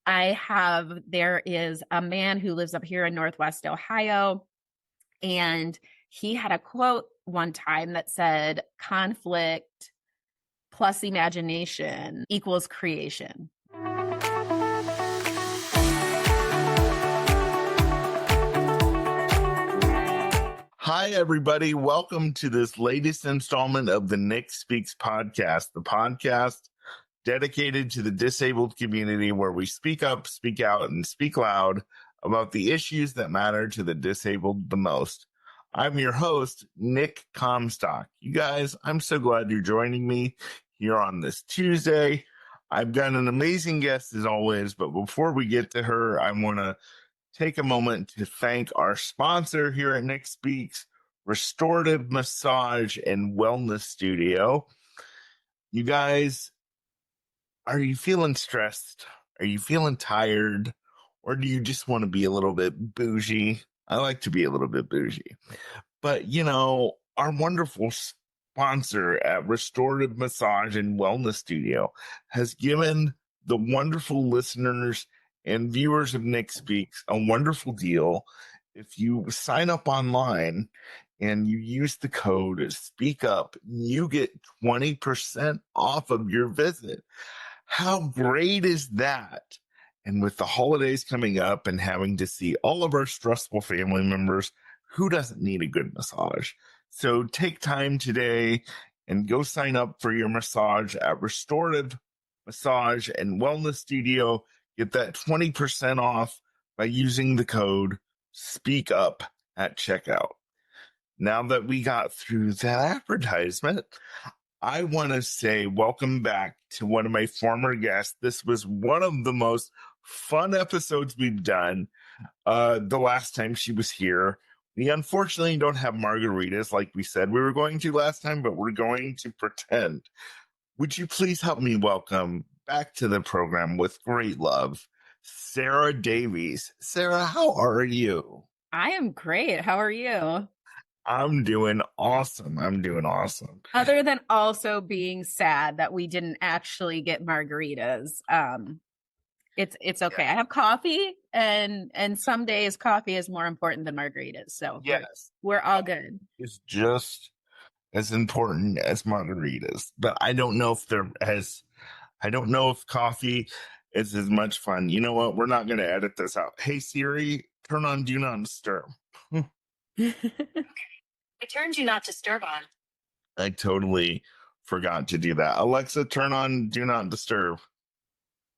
There is a man who lives up here in Northwest Ohio, and he had a quote one time that said, conflict plus imagination equals creation. Hi, everybody. Welcome to this latest installment of the Nick Speaks podcast, the podcast dedicated to the disabled community where we speak up, speak out, and speak loud about the issues that matter to the disabled the most. I'm your host, Nick Comstock. You guys, I'm so glad you're joining me here on this Tuesday. I've got an amazing guest as always, but before we get to her, I want to take a moment to thank our sponsor here at Nick Speaks, Restorative Massage and Wellness Studio. You guys, are you feeling stressed? Are you feeling tired? Or do you just want to be a little bit bougie? I like to be a little bit bougie. But, our wonderful sponsor at Restorative Massage and Wellness Studio has given the wonderful listeners and viewers of Nick Speaks a wonderful deal. If you sign up online and you use the code Speak Up, you get 20% off of your visit. How great is that? And with the holidays coming up and having to see all of our stressful family members, who doesn't need a good massage? So take time today and go sign up for your massage at Restorative Massage and Wellness Studio. Get that 20% off by using the code Speak Up at checkout. Now that we got through that advertisement, I want to say welcome back to one of my former guests. This was one of the most fun episodes we've done the last time she was here. We unfortunately don't have margaritas like we said we were going to last time, but we're going to pretend. Would you please help me welcome back to the program with great love, Sarah Davies. Sarah, how are you? I am great. How are you? I'm doing awesome. Other than also being sad that we didn't actually get margaritas. It's okay. Yeah. I have coffee, and some days coffee is more important than margaritas. So yes, we're all good. It's just as important as margaritas, but I don't know if coffee is as much fun. You know what? We're not going to edit this out. Hey Siri, turn on Do Not Disturb. I turned Do Not Disturb on. I totally forgot to do that. Alexa, turn on Do Not Disturb.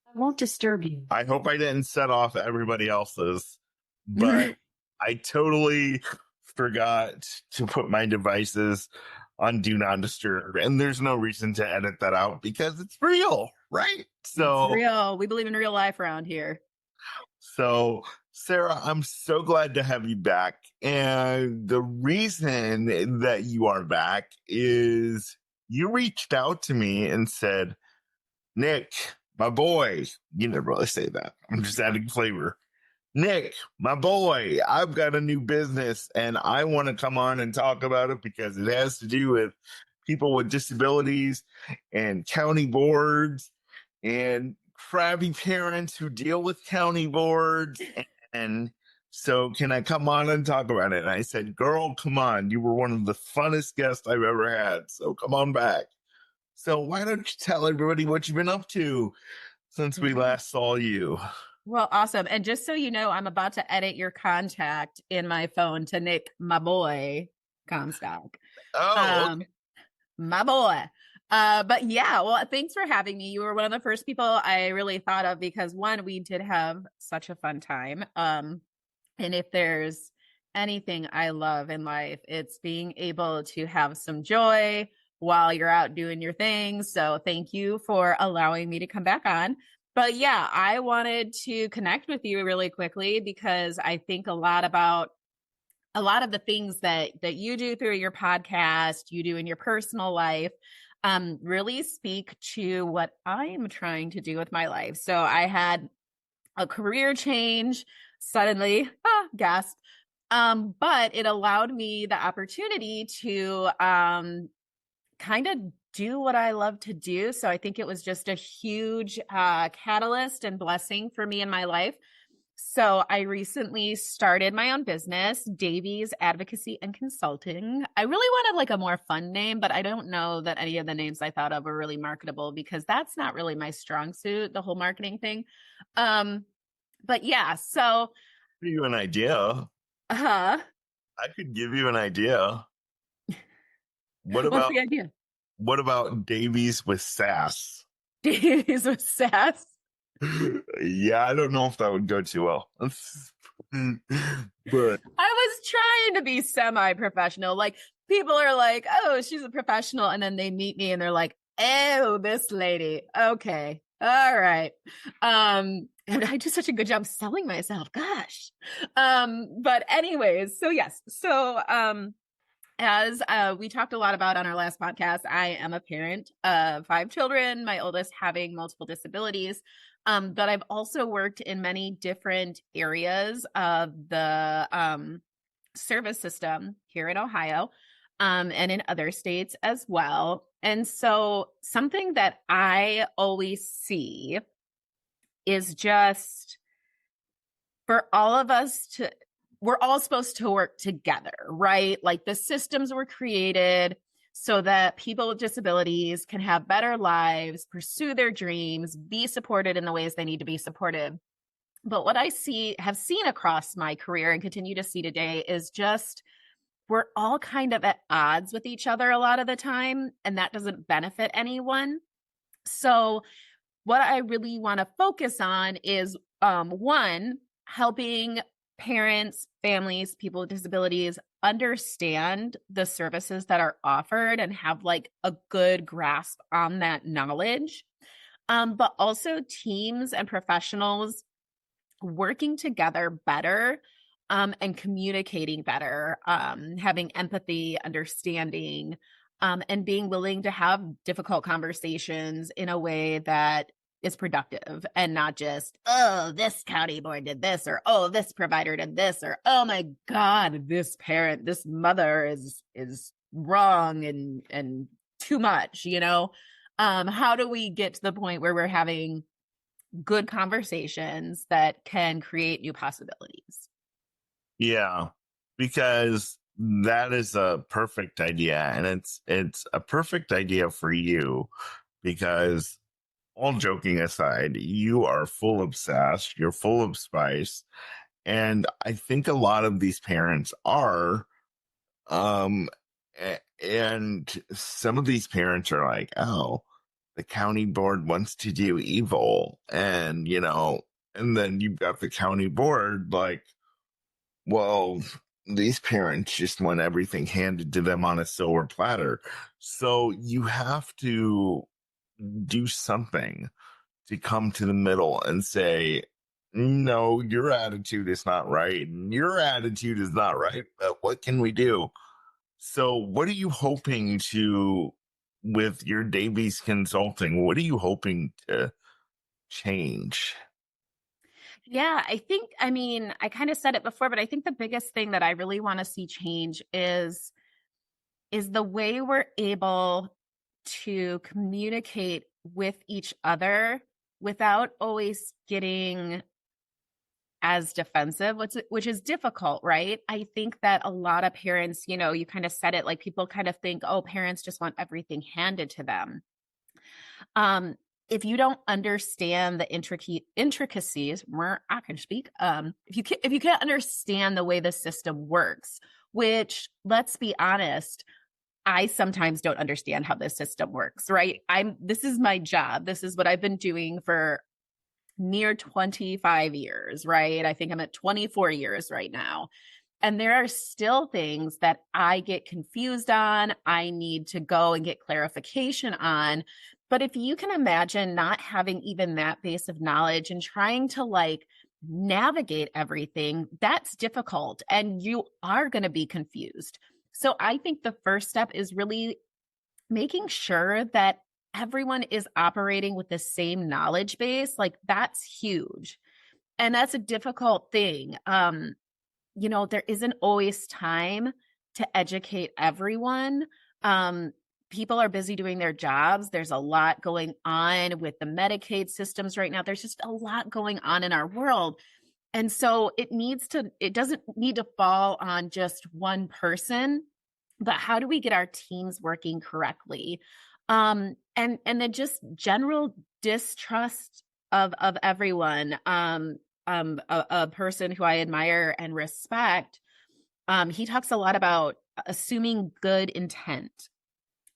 I won't disturb you. I hope I didn't set off everybody else's, but I totally forgot to put my devices on Do Not Disturb. And there's no reason to edit that out because it's real, right? So it's real. We believe in real life around here. So Sarah, I'm so glad to have you back. And the reason that you are back is you reached out to me and said, Nick, my boy, you never really say that. I'm just adding flavor. Nick, my boy, I've got a new business and I want to come on and talk about it because it has to do with people with disabilities and county boards and crabby parents who deal with county boards. And so can I come on and talk about it? And I said, girl, come on. You were one of the funnest guests I've ever had. So come on back. So why don't you tell everybody what you've been up to since we last saw you? Well, awesome. And just so you know, I'm about to edit your contact in my phone to Nick, my boy, Comstock. Okay. My boy. But yeah, well, thanks for having me. You were one of the first people I really thought of because one, we did have such a fun time. And if there's anything I love in life, it's being able to have some joy while you're out doing your things. So thank you for allowing me to come back on. But yeah, I wanted to connect with you really quickly because I think a lot about a lot of the things that you do through your podcast, you do in your personal life, really speak to what I'm trying to do with my life. So I had a career change suddenly, gasp. But it allowed me the opportunity to kind of do what I love to do. So I think it was just a huge catalyst and blessing for me in my life. So I recently started my own business, Davies Advocacy and Consulting. I really wanted like a more fun name, but I don't know that any of the names I thought of were really marketable because that's not really my strong suit, the whole marketing thing. But yeah, so Give you an idea. uh I could give you an idea. What what's about the idea? Davies with sass? Davies with sass. Yeah, I don't know if that would go too well. But I was trying to be semi-professional. Like people are like, "Oh, she's a professional," and then they meet me and they're like, "Oh, this lady. Okay, all right." And I do such a good job selling myself. Gosh. But anyways, so yes, so as we talked a lot about on our last podcast, I am a parent of 5 children, my oldest having multiple disabilities. But I've also worked in many different areas of the service system here in Ohio and in other states as well. And so, something that I always see is just for all of us to, we're all supposed to work together, right? Like the systems were created so that people with disabilities can have better lives, pursue their dreams, be supported in the ways they need to be supported. But what I have seen across my career and continue to see today is just we're all kind of at odds with each other a lot of the time, and that doesn't benefit anyone. So, what I really want to focus on is one, helping parents, families, people with disabilities understand the services that are offered and have like a good grasp on that knowledge. But also teams and professionals working together better and communicating better, having empathy, understanding, and being willing to have difficult conversations in a way that is productive and not just, oh, this county board did this, or oh, this provider did this, or oh my God, this parent, this mother is wrong and too much, you know? How do we get to the point where we're having good conversations that can create new possibilities? yeah, because that is a perfect idea, and it's a perfect idea for you because all joking aside, you are full of sass, you're full of spice, and I think a lot of these parents are. Um, and some of these parents are like, oh, the county board wants to do evil. And, and then you've got the county board like, well, these parents just want everything handed to them on a silver platter. So you have to do something to come to the middle and say, no, your attitude is not right. Your attitude is not right. But what can we do? So, what are you hoping to, with your Davies Consulting, what are you hoping to change? Yeah, I mean, I kind of said it before, but I think the biggest thing that I really want to see change is the way we're able to communicate with each other without always getting as defensive, which is difficult, right? I think that a lot of parents, you kind of said it, like people kind of think, oh, parents just want everything handed to them. If you don't understand the intricacies, I can speak. If you can't understand the way the system works, which let's be honest, I sometimes don't understand how this system works, right? This is my job. This is what I've been doing for near 25 years, right? I think I'm at 24 years right now. And there are still things that I get confused on. I need to go and get clarification on. But if you can imagine not having even that base of knowledge and trying to like navigate everything, that's difficult and you are going to be confused. So I think the first step is really making sure that everyone is operating with the same knowledge base. Like that's huge. And that's a difficult thing. There isn't always time to educate everyone. people are busy doing their jobs. There's a lot going on with the Medicaid systems right now. There's just a lot going on in our world. And so it doesn't need to fall on just one person, but how do we get our teams working correctly? And then just general distrust of everyone. A person who I admire and respect, he talks a lot about assuming good intent.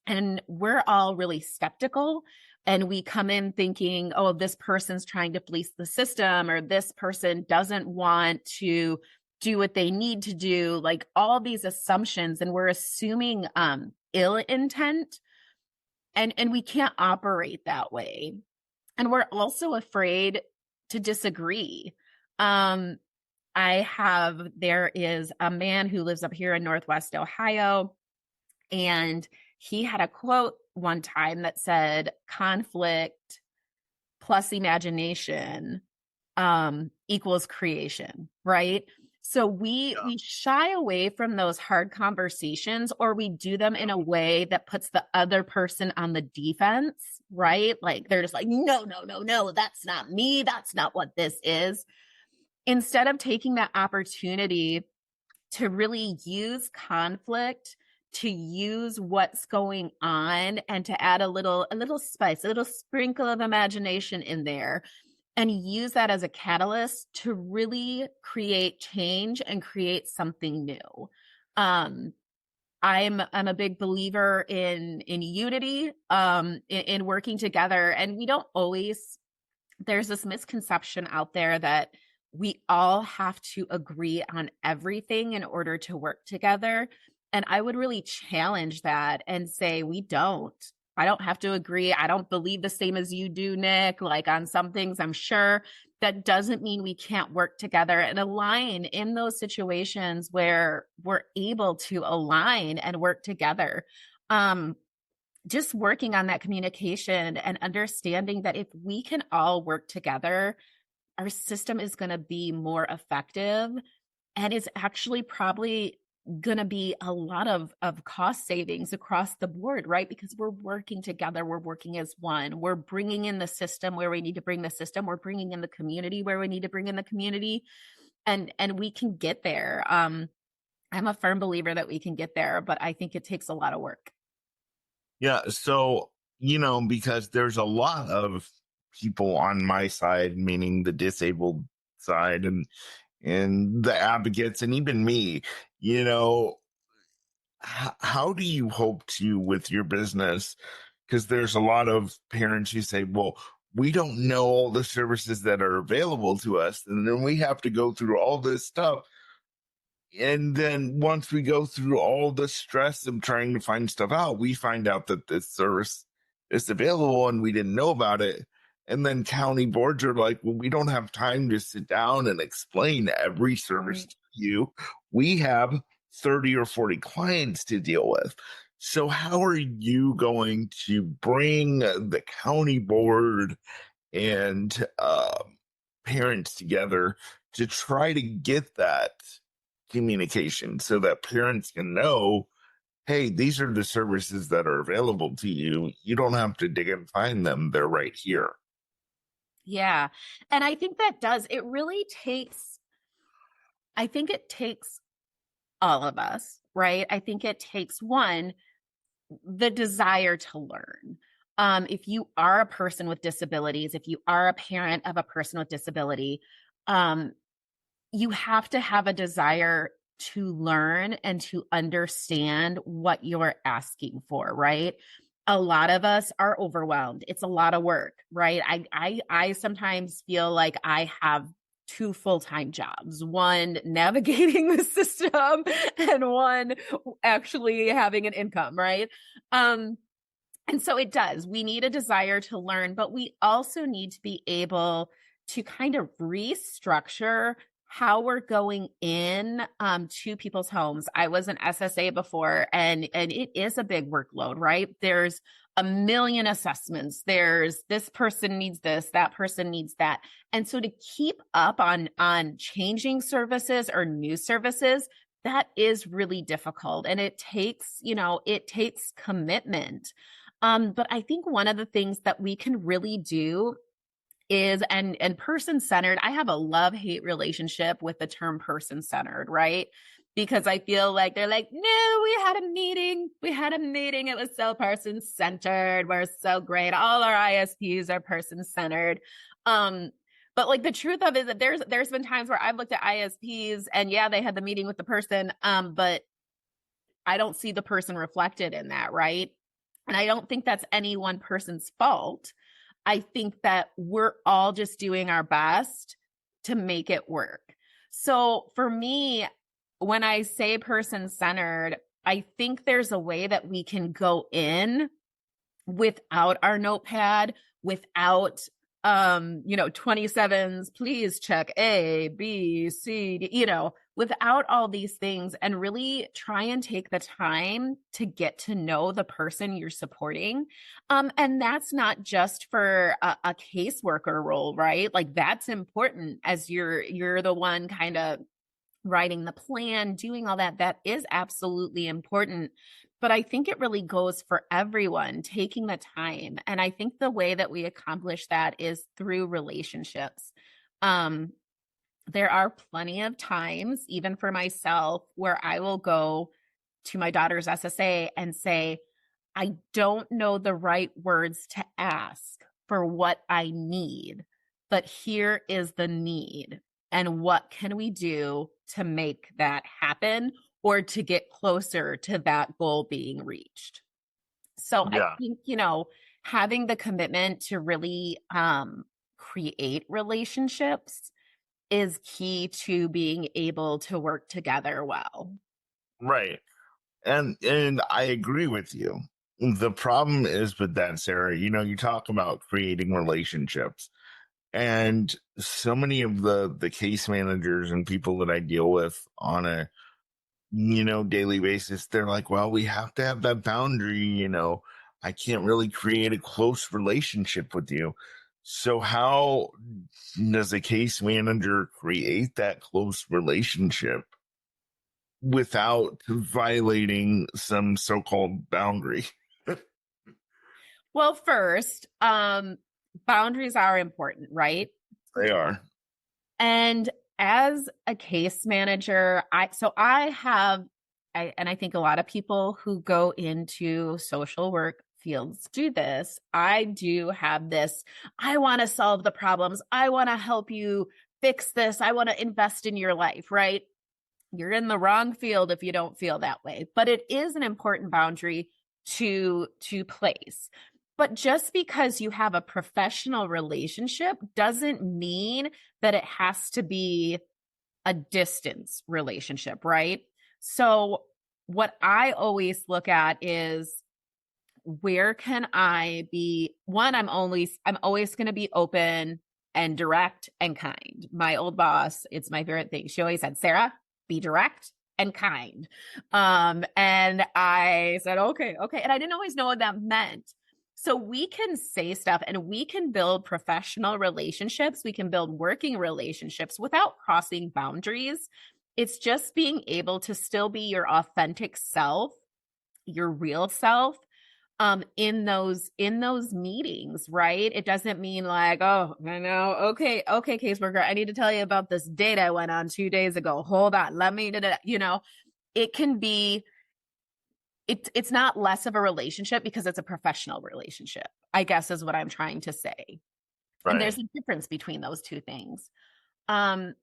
And we're all really skeptical. And we come in thinking, oh, this person's trying to fleece the system, or this person doesn't want to do what they need to do, like all these assumptions. And we're assuming ill intent. And we can't operate that way. And we're also afraid to disagree. There is a man who lives up here in Northwest Ohio, and he had a quote one time that said, conflict plus imagination equals creation, right? So we shy away from those hard conversations, or we do them in a way that puts the other person on the defense, right? Like they're just like, no, no, no, no, that's not me. That's not what this is. Instead of taking that opportunity to really use conflict, to use what's going on, and to add a little spice, a little sprinkle of imagination in there, and use that as a catalyst to really create change and create something new. I'm a big believer in unity, in working together. And we don't always, there's this misconception out there that we all have to agree on everything in order to work together. And I would really challenge that and say, we don't. I don't have to agree. I don't believe the same as you do, Nick. Like on some things, I'm sure. That doesn't mean we can't work together and align in those situations where we're able to align and work together. Just working on that communication and understanding that if we can all work together, our system is going to be more effective, and it's actually probably going to be a lot of cost savings across the board, right? Because we're working together, we're working as one, we're bringing in the system where we need to bring the system, we're bringing in the community where we need to bring in the community, and we can get there. I'm a firm believer that we can get there, but I think it takes a lot of work. Yeah. So, because there's a lot of people on my side, meaning the disabled side and the advocates, and even me, how do you hope to with your business? Because there's a lot of parents who say, well, we don't know all the services that are available to us, and then we have to go through all this stuff. And then once we go through all the stress of trying to find stuff out, we find out that this service is available and we didn't know about it. And then county boards are like, well, we don't have time to sit down and explain every service to you. We have 30 or 40 clients to deal with. So how are you going to bring the county board and parents together to try to get that communication so that parents can know, hey, these are the services that are available to you. You don't have to dig and find them. They're right here. Yeah. And I think that it takes all of us, right? I think it takes one, the desire to learn. If you are a person with disabilities, if you are a parent of a person with disability, you have to have a desire to learn and to understand what you're asking for, right? A lot of us are overwhelmed. It's a lot of work, right? I sometimes feel like I have two full-time jobs, one navigating the system and one actually having an income, right? And so it does. We need a desire to learn, but we also need to be able to kind of restructure how we're going in to people's homes. I was an SSA before, and it is a big workload, right? There's a million assessments. There's this person needs this, that person needs that. And so to keep up on changing services or new services, that is really difficult, and it takes, it takes commitment. But I think one of the things that we can really do is, and person centered, I have a love hate relationship with the term person centered, right? Because I feel like they're like, no, we had a meeting, it was so person centered, we're so great, all our ISPs are person centered. But like the truth of it is that there's been times where I've looked at ISPs and yeah, they had the meeting with the person, but I don't see the person reflected in that, right? And I don't think that's any one person's fault. I think that we're all just doing our best to make it work. So for me, when I say person centered, I think there's a way that we can go in without our notepad, without 27s, please check A, B, C, D, without all these things, and really try and take the time to get to know the person you're supporting. And that's not just for a caseworker role, right? Like that's important as you're the one kind of writing the plan, doing all that. That is absolutely important. But I think it really goes for everyone, taking the time. And I think the way that we accomplish that is through relationships. There are plenty of times, even for myself, where I will go to my daughter's SSA and say, I don't know the right words to ask for what I need, but here is the need. And what can we do to make that happen or to get closer to that goal being reached? So I Yeah. think, having the commitment to really create relationships is key to being able to work together well. Right. And I agree with you. The problem is with that, Sarah, you talk about creating relationships. And so many of the case managers and people that I deal with on a daily basis, they're like, well, we have to have that boundary. I can't really create a close relationship with you. So how does a case manager create that close relationship without violating some so-called boundary? Well, first, boundaries are important, right? They are. And as a case manager, and I think a lot of people who go into social work fields do this. I do have this, I want to solve the problems. I want to help you fix this. I want to invest in your life, right? You're in the wrong field if you don't feel that way. But it is an important boundary to place. But just because you have a professional relationship doesn't mean that it has to be a distance relationship, right? So what I always look at is, where can I be? One, I'm always going to be open and direct and kind. My old boss, it's my favorite thing. She always said, Sarah, be direct and kind. And I said, okay. And I didn't always know what that meant. So we can say stuff and we can build professional relationships. We can build working relationships without crossing boundaries. It's just being able to still be your authentic self, your real self, in those meetings, right? It doesn't mean like, oh, I know, okay, caseworker, I need to tell you about this date I went on 2 days ago. Hold on, let me, it can be, it's not less of a relationship because it's a professional relationship, I guess is what I'm trying to say. And there's Right. a difference between those two things. But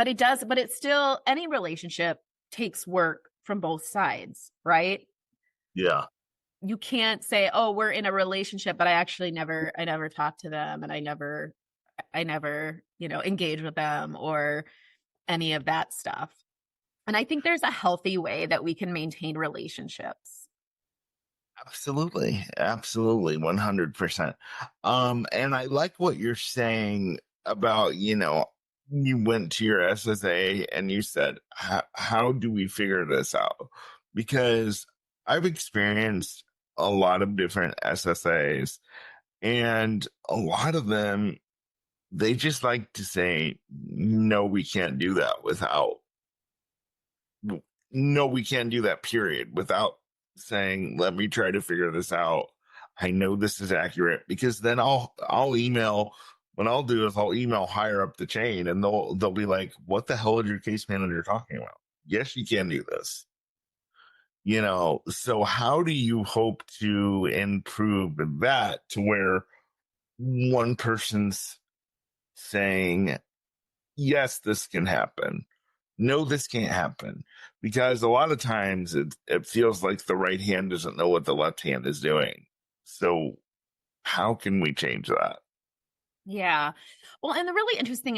it's still, any relationship takes work from both sides, right? Yeah. You can't say, oh, we're in a relationship, but I never talk to them and I never, engage with them or any of that stuff. And I think there's a healthy way that we can maintain relationships. Absolutely. Absolutely. 100%. And I like what you're saying about, you went to your SSA and you said, how do we figure this out? Because I've experienced a lot of different SSAs, and a lot of them, they just like to say, no, we can't do that without no, we can't do that, period, without saying, let me try to figure this out. I know this is accurate, because then I'll email. What I'll do is I'll email higher up the chain, and they'll be like, what the hell is your case manager talking about? Yes, you can do this. So how do you hope to improve that to where one person's saying, yes, this can happen. No, this can't happen. Because a lot of times it feels like the right hand doesn't know what the left hand is doing. So how can we change that? Yeah. Well, and the really interesting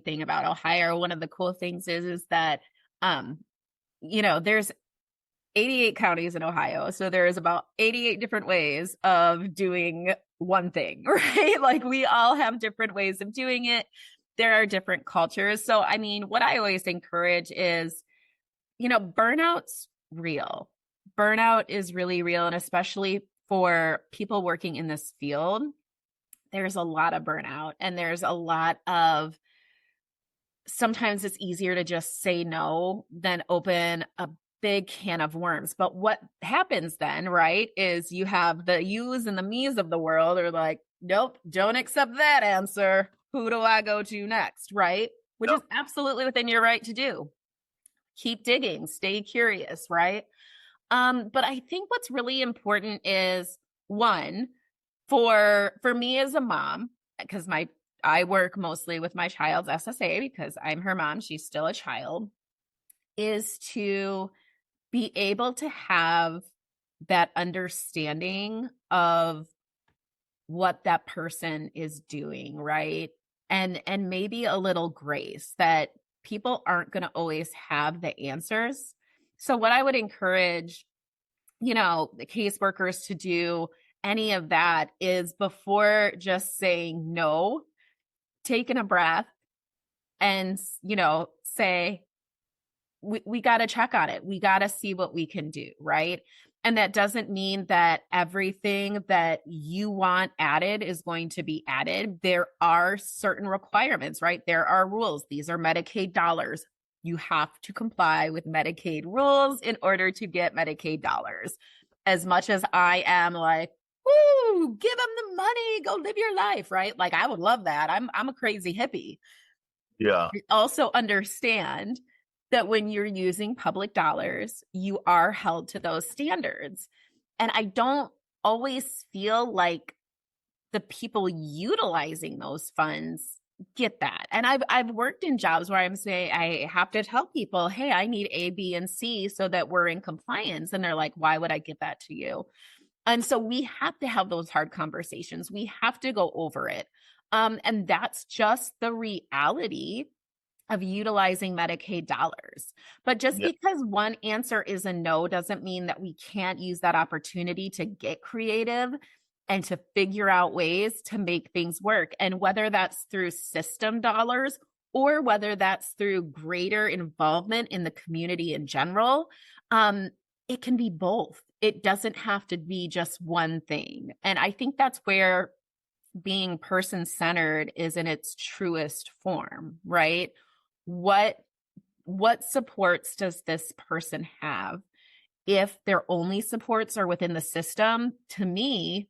thing about Ohio, one of the cool things is that um, there's 88 counties in Ohio. So there's about 88 different ways of doing one thing, right? Like we all have different ways of doing it. There are different cultures. So, I mean, what I always encourage is, burnout's real. Burnout is really real. And especially for people working in this field, there's a lot of burnout and there's a lot of sometimes it's easier to just say no than open a big can of worms. But what happens then, right, is you have the yous and the me's of the world are like, nope, don't accept that answer. Who do I go to next? Right. Which is absolutely within your right to do. Keep digging, stay curious, right? But I think what's really important is one, for me as a mom, because I work mostly with my child's SSA because I'm her mom, she's still a child, is to be able to have that understanding of what that person is doing, right? And maybe a little grace that people aren't going to always have the answers. So what I would encourage, the caseworkers to do any of that is before just saying no, taking a breath and, say, we got to check on it. We got to see what we can do. Right. And that doesn't mean that everything that you want added is going to be added. There are certain requirements, right? There are rules. These are Medicaid dollars. You have to comply with Medicaid rules in order to get Medicaid dollars. As much as I am like, woo, give them the money, go live your life, right? Like I would love that. I'm a crazy hippie. Yeah. I also understand that when you're using public dollars, you are held to those standards. And I don't always feel like the people utilizing those funds get that. And I've worked in jobs where I'm saying I have to tell people, hey, I need A, B, and C so that we're in compliance. And they're like, why would I give that to you? And so we have to have those hard conversations. We have to go over it. And that's just the reality of utilizing Medicaid dollars. But just Yeah. because one answer is a no doesn't mean that we can't use that opportunity to get creative and to figure out ways to make things work. And whether that's through system dollars or whether that's through greater involvement in the community in general, it can be both. It doesn't have to be just one thing. And I think that's where being person-centered is in its truest form, right? What supports does this person have? If their only supports are within the system, to me,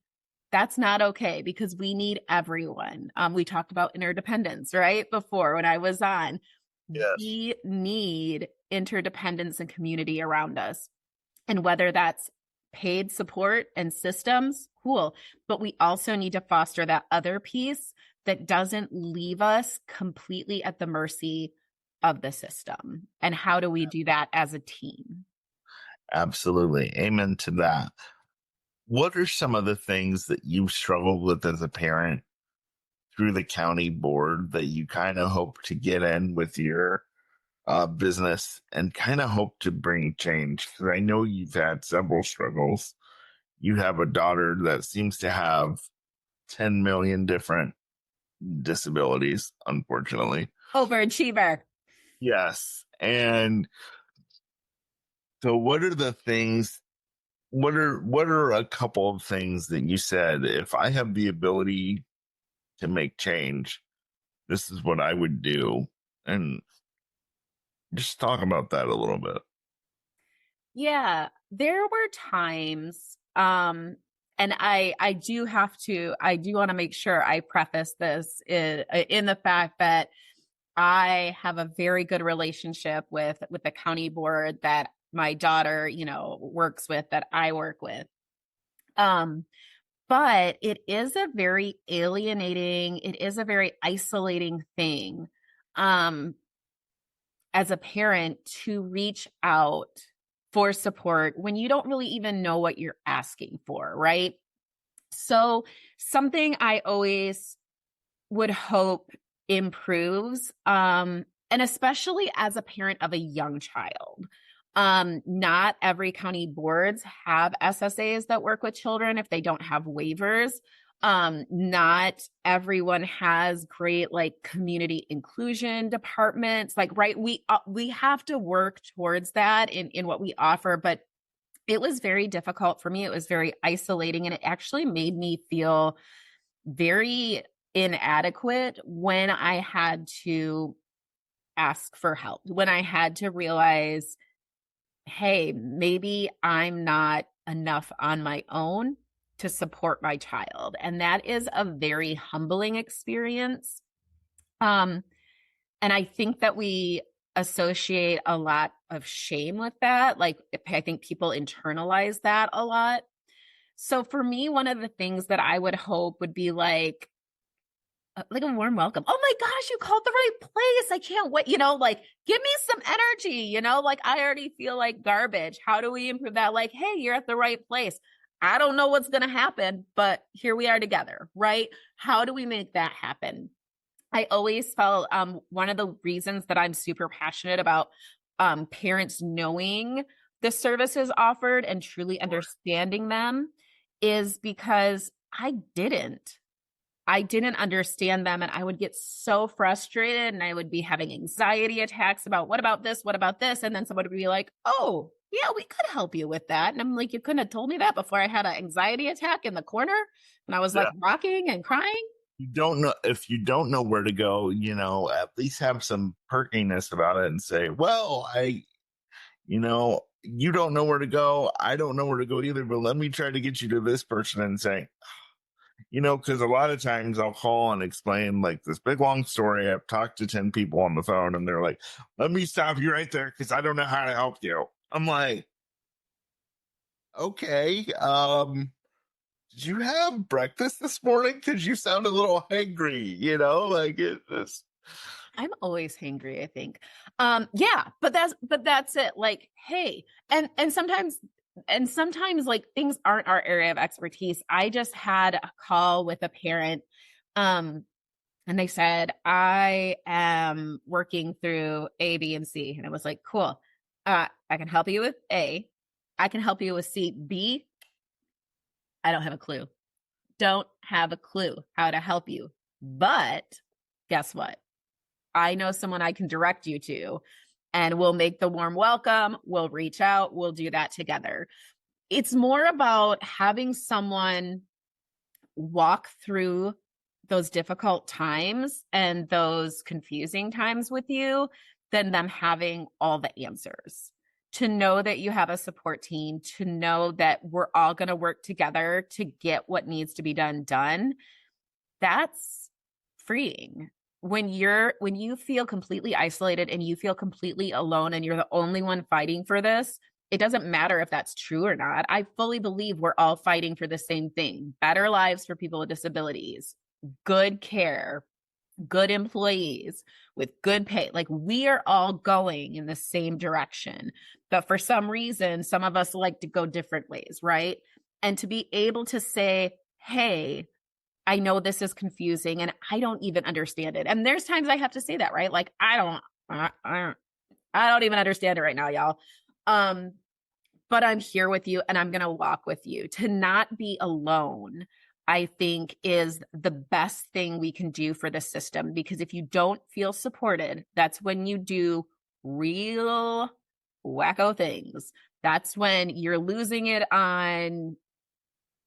that's not okay because we need everyone. We talked about interdependence, right? Before when I was on, Yes. we need interdependence and community around us. And whether that's paid support and systems, cool. But we also need to foster that other piece that doesn't leave us completely at the mercy of the system. And how do we do that as a team? Absolutely. Amen to that. What are some of the things that you've struggled with as a parent through the county board that you kind of hope to get in with your business and kind of hope to bring change? Because I know you've had several struggles. You have a daughter that seems to have 10 million different disabilities, unfortunately. Overachiever. Yes. And so what are the things, what are a couple of things that you said, if I have the ability to make change, this is what I would do? And Just talk about that a little bit. Yeah, there were times, and I do want to make sure I preface this in the fact that I have a very good relationship with the county board that my daughter, works with, that I work with. Um, but it is a very alienating, it is a very isolating thing, um, as a parent to reach out for support when you don't really even know what you're asking for, right? So, something I always would hope improves, and especially as a parent of a young child. Not every county boards have SSAs that work with children if they don't have waivers. Not everyone has great like community inclusion departments. Like, right, we have to work towards that in what we offer, but it was very difficult for me. It was very isolating, and it actually made me feel very inadequate when I had to ask for help, when I had to realize, hey, maybe I'm not enough on my own to support my child. And that is a very humbling experience. Um, and I think that we associate a lot of shame with that. Like, I think people internalize that a lot. So for me, one of the things that I would hope would be like a warm welcome. Oh my gosh, you called the right place. I can't wait. Like, give me some energy. Like, I already feel like garbage. How do we improve that? Like, hey, you're at the right place. I don't know what's going to happen, but here we are together, right? How do we make that happen? I always felt one of the reasons that I'm super passionate about parents knowing the services offered and truly understanding them is because I didn't understand them, and I would get so frustrated, and I would be having anxiety attacks about what about this? What about this? And then someone would be like, oh, yeah, we could help you with that. And I'm like, you couldn't have told me that before I had an anxiety attack in the corner and I was like rocking and crying. You don't know if you don't know where to go, at least have some perkiness about it and say, well, you don't know where to go. I don't know where to go either, but let me try to get you to this person and say, because a lot of times I'll call and explain like this big long story. I've talked to 10 people on the phone and they're like, let me stop you right there because I don't know how to help you. I'm like, okay, did you have breakfast this morning? Because you sound a little hangry, like it's. I'm always hangry, I think. Yeah, but that's it. Like, hey, and sometimes like things aren't our area of expertise. I just had a call with a parent, and they said, I am working through A, B, and C. And I was like, cool. I can help you with A. I can help you with C. B, I don't have a clue. Don't have a clue how to help you. But guess what? I know someone I can direct you to, and we'll make the warm welcome. We'll reach out. We'll do that together. It's more about having someone walk through those difficult times and those confusing times with you than them having all the answers. To know that you have a support team, to know that we're all going to work together to get what needs to be done, that's freeing. When you feel completely isolated and you feel completely alone and you're the only one fighting for this, it doesn't matter if that's true or not. I fully believe we're all fighting for the same thing: better lives for people with disabilities, good care, good employees with good pay. Like, we are all going in the same direction. But for some reason, some of us like to go different ways, right? And to be able to say, hey, I know this is confusing and I don't even understand it. And there's times I have to say that, right? Like, I don't even understand it right now, y'all. But I'm here with you and I'm going to walk with you. To not be alone, I think, is the best thing we can do for the system, because if you don't feel supported, that's when you do real wacko things. That's when you're losing it on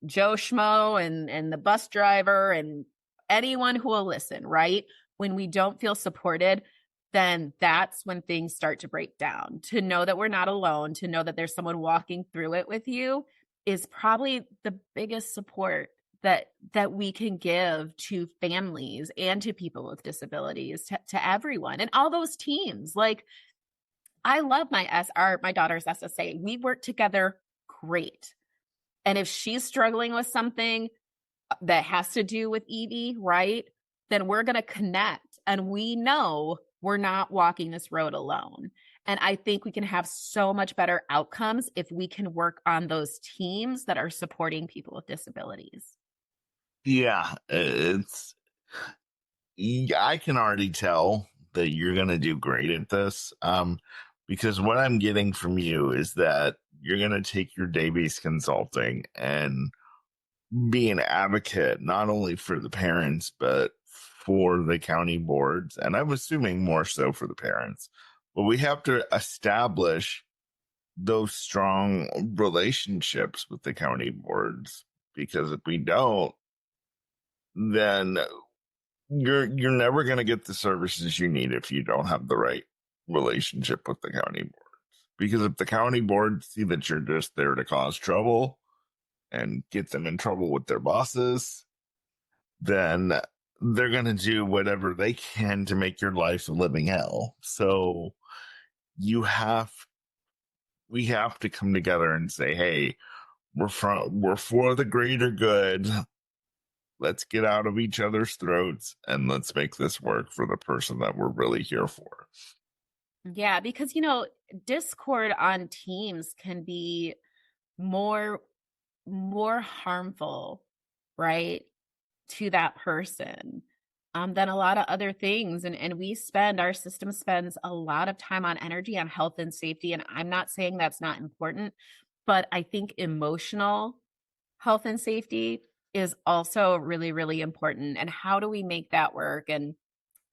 Joe Schmo and the bus driver and anyone who will listen, right? When we don't feel supported, then that's when things start to break down. To know that we're not alone, to know that there's someone walking through it with you is probably the biggest support that we can give to families and to people with disabilities, to everyone and all those teams. Like, I love my daughter's SSA. We work together great. And if she's struggling with something that has to do with Evie, right, then we're going to connect, and we know we're not walking this road alone. And I think we can have so much better outcomes if we can work on those teams that are supporting people with disabilities. Yeah, I can already tell that you're going to do great at this. Because what I'm getting from you is that you're going to take your Davies consulting and be an advocate, not only for the parents, but for the county boards. And I'm assuming more so for the parents. But we have to establish those strong relationships with the county boards, because if we don't, then you're never going to get the services you need if you don't have the right relationship with the county boards. Because if the county boards see that you're just there to cause trouble and get them in trouble with their bosses, then they're going to do whatever they can to make your life a living hell. So we have to come together and say, hey, we're for the greater good. Let's get out of each other's throats and let's make this work for the person that we're really here for. Yeah, because, discord on teams can be more harmful, right, to that person than a lot of other things. And our system spends a lot of time on energy, on health and safety. And I'm not saying that's not important, but I think emotional health and safety is also really, really important. And how do we make that work? And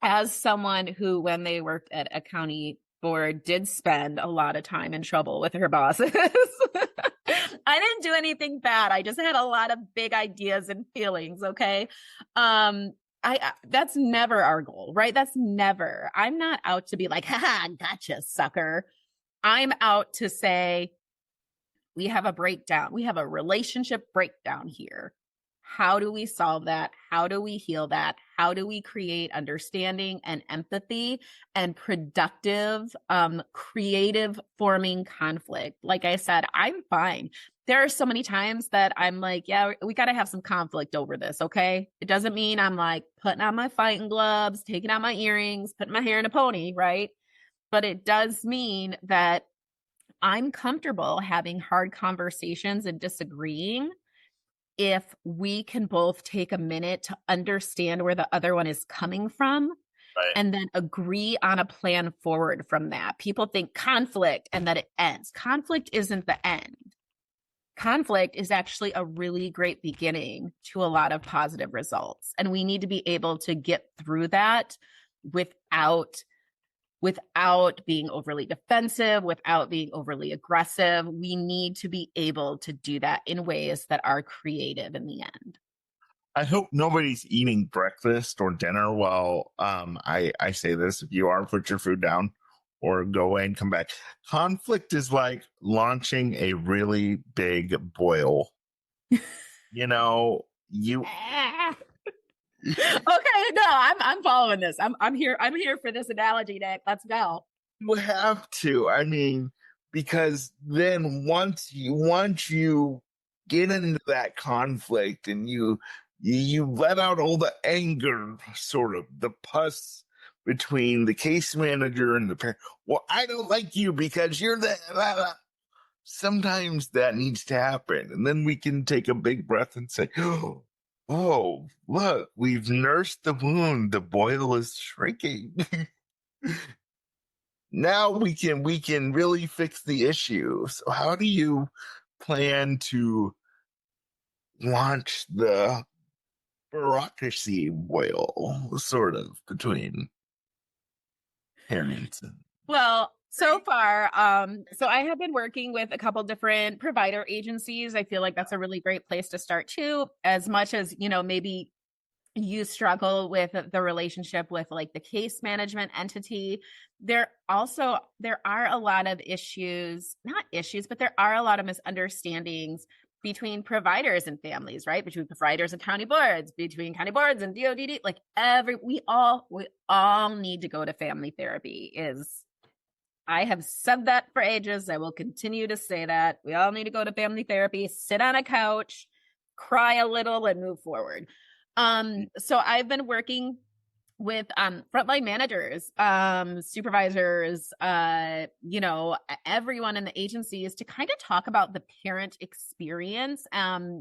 as someone who, when they worked at a county board, did spend a lot of time in trouble with her bosses, I didn't do anything bad. I just had a lot of big ideas and feelings. Okay. That's never our goal, right? That's never. I'm not out to be like, haha, gotcha, sucker. I'm out to say, we have a breakdown. We have a relationship breakdown here. How do we solve that? How do we heal that? How do we create understanding and empathy and productive, creative forming conflict? Like I said, I'm fine. There are so many times that I'm like, yeah, we got to have some conflict over this. Okay. It doesn't mean I'm like putting on my fighting gloves, taking out my earrings, putting my hair in a pony, right? But it does mean that I'm comfortable having hard conversations and disagreeing if we can both take a minute to understand where the other one is coming from, Right. and then agree on a plan forward from that. People think conflict and that it ends. Conflict isn't the end. Conflict is actually a really great beginning to a lot of positive results. And we need to be able to get through that without being overly defensive, without being overly aggressive. We need to be able to do that in ways that are creative in the end. I hope nobody's eating breakfast or dinner while I say this. If you are, put your food down or go away and come back. Conflict is like launching a really big boil. You Okay, no, I'm following this. I'm here for this analogy, Nick. Let's go. you have to. I mean, because then once you get into that conflict and you let out all the anger, sort of the pus between the case manager and the parent. Well, I don't like you because you're the blah, blah. Sometimes that needs to happen, and then we can take a big breath and say, oh, look, we've nursed the wound. The boil is shrinking. Now we can really fix the issue. So how do you plan to launch the bureaucracy boil, sort of, between parents and Well, so far, so I have been working with a couple different provider agencies. I feel like that's a really great place to start too, as much as, maybe you struggle with the relationship with like the case management entity, there are a lot of issues, not issues, but there are a lot of misunderstandings between providers and families, right? Between providers and county boards, between county boards and DODD. Like we all need to go to family therapy. I have said that for ages. I will continue to say that. We all need to go to family therapy, sit on a couch, cry a little, and move forward. So I've been working with frontline managers, supervisors, everyone in the agencies to kind of talk about the parent experience,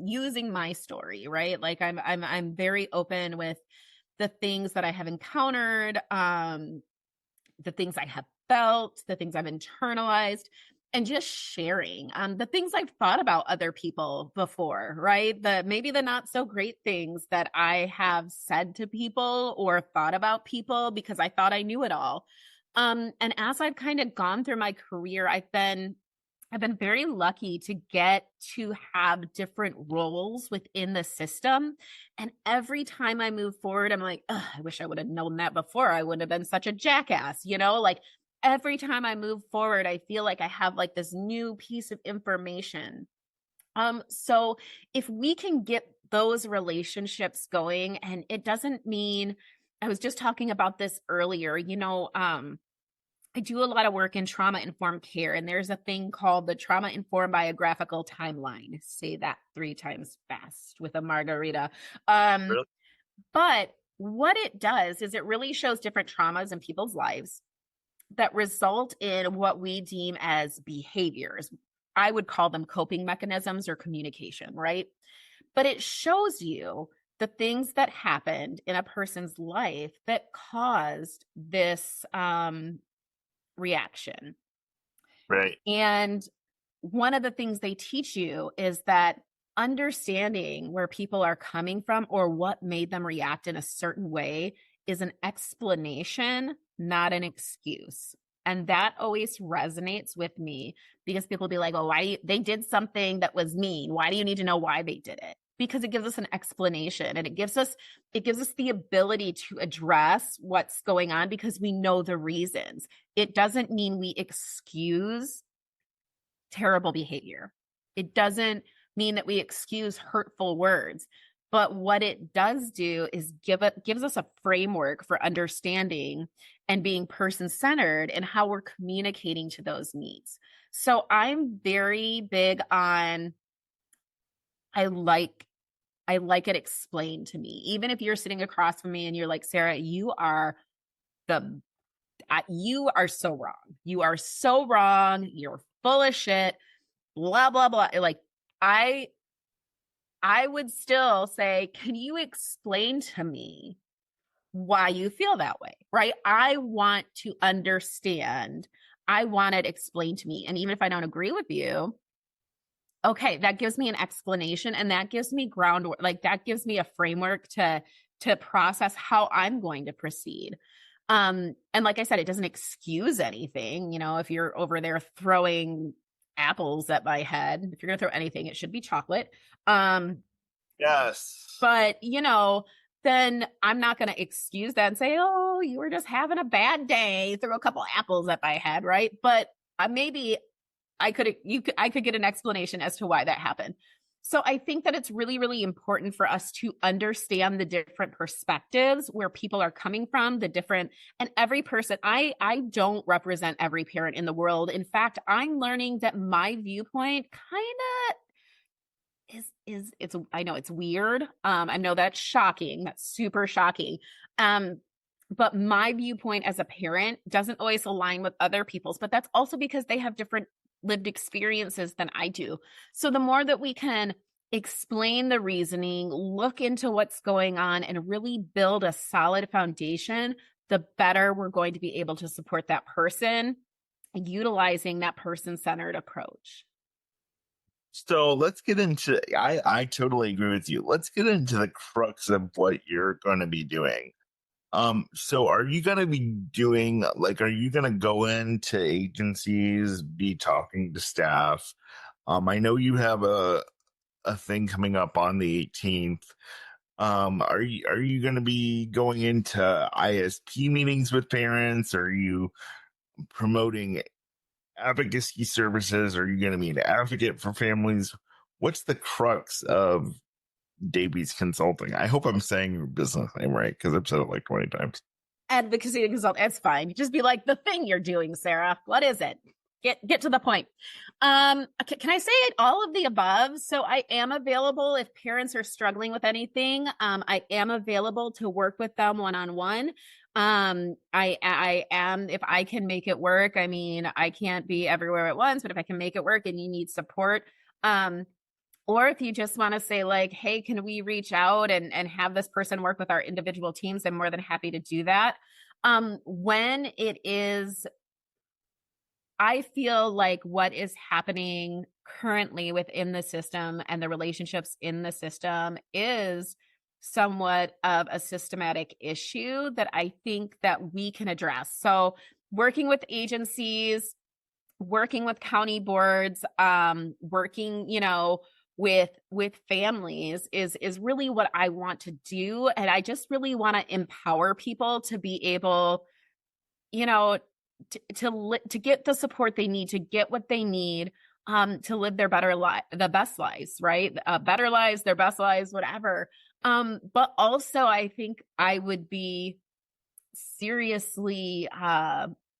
using my story, right? Like I'm very open with the things that I have encountered, the things I have felt, the things I've internalized, and just sharing the things I've thought about other people before, right? Maybe the not so great things that I have said to people or thought about people because I thought I knew it all. And as I've kind of gone through my career, I've been very lucky to get to have different roles within the system. And every time I move forward, I'm like, I wish I would have known that before. I wouldn't have been such a jackass, like every time I move forward, I feel like I have like this new piece of information. So if we can get those relationships going, and it doesn't mean, I was just talking about this earlier, I do a lot of work in trauma-informed care, and there's a thing called the trauma-informed biographical timeline. Say that 3 times fast with a margarita. Really? But what it does is it really shows different traumas in people's lives that result in what we deem as behaviors. I would call them coping mechanisms or communication, right? But it shows you the things that happened in a person's life that caused this reaction. Right. And one of the things they teach you is that understanding where people are coming from or what made them react in a certain way is an explanation, not an excuse. And that always resonates with me because people be like, oh, why they did something that was mean. Why do you need to know why they did it? Because it gives us an explanation, and it gives us the ability to address what's going on because we know the reasons. It doesn't mean we excuse terrible behavior. It doesn't mean that we excuse hurtful words. But what it does do is gives us a framework for understanding and being person-centered and how we're communicating to those needs. So I'm very big on, I like it explained to me. Even if you're sitting across from me and you're like, Sarah, you are so wrong. You are so wrong. You're full of shit, blah, blah, blah. Like, I would still say, can you explain to me why you feel that way? Right? I want to understand. I want it explained to me. And even if I don't agree with you, okay, that gives me an explanation, and that gives me groundwork. Like that gives me a framework to process how I'm going to proceed. And like I said, it doesn't excuse anything. If you're over there throwing apples at my head, if you're going to throw anything, it should be chocolate. Yes. But, then I'm not going to excuse that and say, oh, you were just having a bad day, throw a couple apples at my head, right? But maybe I could get an explanation as to why that happened. So I think that it's really, really important for us to understand the different perspectives where people are coming from, and every person. I don't represent every parent in the world. In fact, I'm learning that my viewpoint kind of I know it's weird. I know that's shocking. That's super shocking. But my viewpoint as a parent doesn't always align with other people's, but that's also because they have different lived experiences than I do. So the more that we can explain the reasoning, look into what's going on, and really build a solid foundation, the better we're going to be able to support that person utilizing that person-centered approach. So let's get into, I totally agree with you. Let's get into the crux of what you're going to be doing. So are you going to be doing, are you going to go into agencies, be talking to staff? I know you have a thing coming up on the 18th. Are you going to be going into ISP meetings with parents? Are you promoting advocacy services? Are you going to be an advocate for families? What's the crux of Davies Consulting? I hope I'm saying your business name right, because I've said it like 20 times. Advocacy consult. It's fine. Just be like, the thing you're doing, Sarah. What is it? Get to the point. Can I say all of the above? So I am available if parents are struggling with anything. I am available to work with them one-on-one. I am, if I can make it work. I mean, I can't be everywhere at once, but if I can make it work and you need support, or if you just want to say like, hey, can we reach out and have this person work with our individual teams? I'm more than happy to do that. When it is, I feel like what is happening currently within the system and the relationships in the system is somewhat of a systematic issue that I think that we can address. So working with agencies, working with county boards, working, with families is really what I want to do. And I just really want to empower people to be able, you know, to get the support they need, to get what they need, to live their the best lives, right? Better lives, their best lives, whatever. But also I think I would be seriously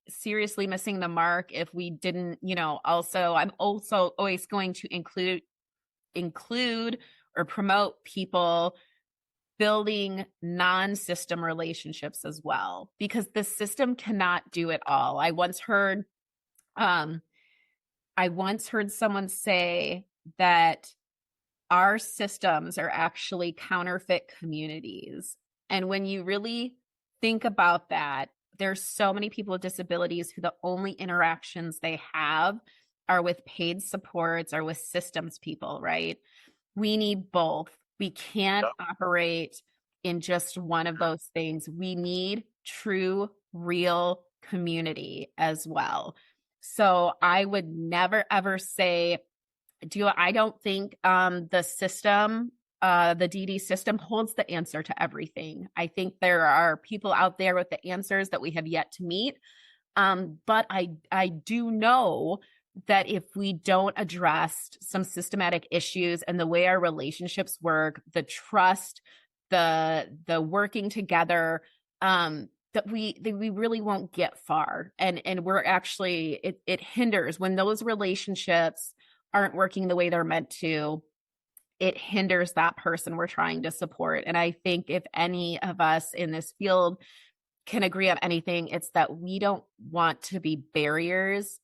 missing the mark if we didn't, also, I'm also always going to include or promote people building non-system relationships as well, because the system cannot do it all. I once heard someone say that our systems are actually counterfeit communities. And when you really think about that, there's so many people with disabilities who the only interactions they have are with paid supports or with systems people, right? We need both. We can't operate in just one of those things. We need true, real community as well. So I would never, ever say, I don't think the system, the DD system holds the answer to everything. I think there are people out there with the answers that we have yet to meet. But I do know that if we don't address some systematic issues and the way our relationships work, the trust, the working together, that we really won't get far. And we're actually, it hinders when those relationships aren't working the way they're meant to. It hinders that person we're trying to support. And I think if any of us in this field can agree on anything, it's that we don't want to be barriers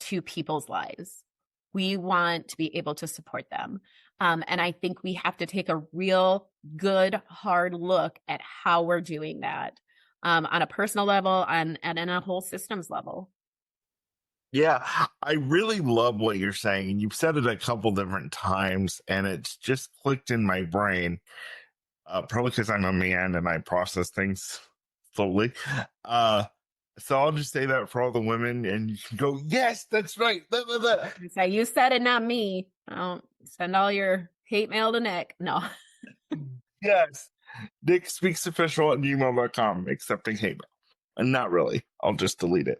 to people's lives. We want to be able to support them. And I think we have to take a real good, hard look at how we're doing that, on a personal level and in a whole systems level. Yeah, I really love what you're saying. And you've said it a couple different times, and it's just clicked in my brain. Probably because I'm a man and I process things slowly. So I'll just say that for all the women, and you can go, yes, that's right. Blah, blah, blah. So you said it, not me. I don't send all your hate mail to Nick. No. Yes. Nick speaks official at gmail.com, accepting hate mail. And not really. I'll just delete it.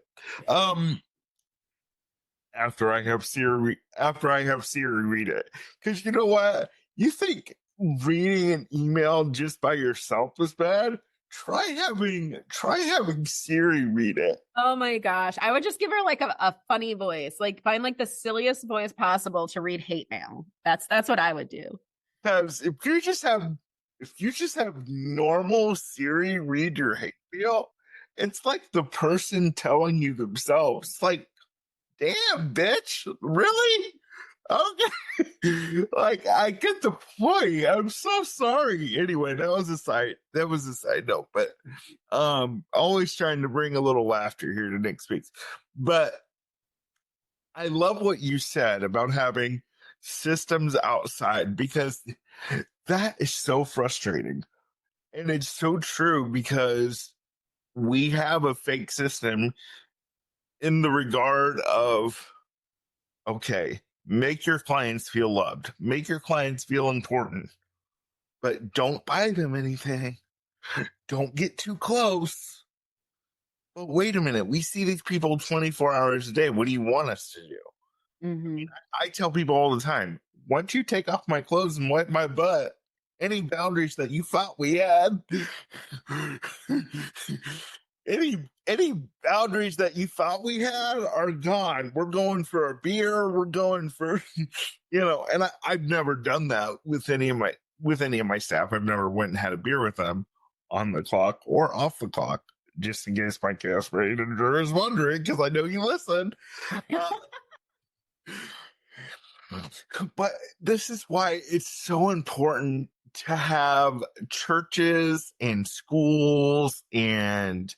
After I have Siri read it. Because you know what? You think reading an email just by yourself is bad? Try having Siri read it. Oh my gosh. I would just give her like a funny voice. Like find like the silliest voice possible to read hate mail. That's what I would do. Because if you just have normal Siri read your hate mail, it's like the person telling you themselves. It's like, damn, bitch, really? Okay. Like, I get the point. I'm so sorry. Anyway, that was a side note, but always trying to bring a little laughter here to Nick Speaks. But I love what you said about having systems outside, because that is so frustrating. And it's so true, because we have a fake system in the regard of, okay, make your clients feel loved, make your clients feel important. but don't buy them anything. Don't get too close. But wait a minute, we see these people 24 hours a day. What do you want us to do? Mm-hmm. I tell people all the time, once you take off my clothes and wipe my butt, any boundaries that you thought we had, any boundaries that you thought we had are gone. We're going for a beer. We're going for, and I've never done that with any of my staff. I've never went and had a beer with them on the clock or off the clock, just in case my castrated juror is wondering, because I know you listen. But this is why it's so important to have churches and schools and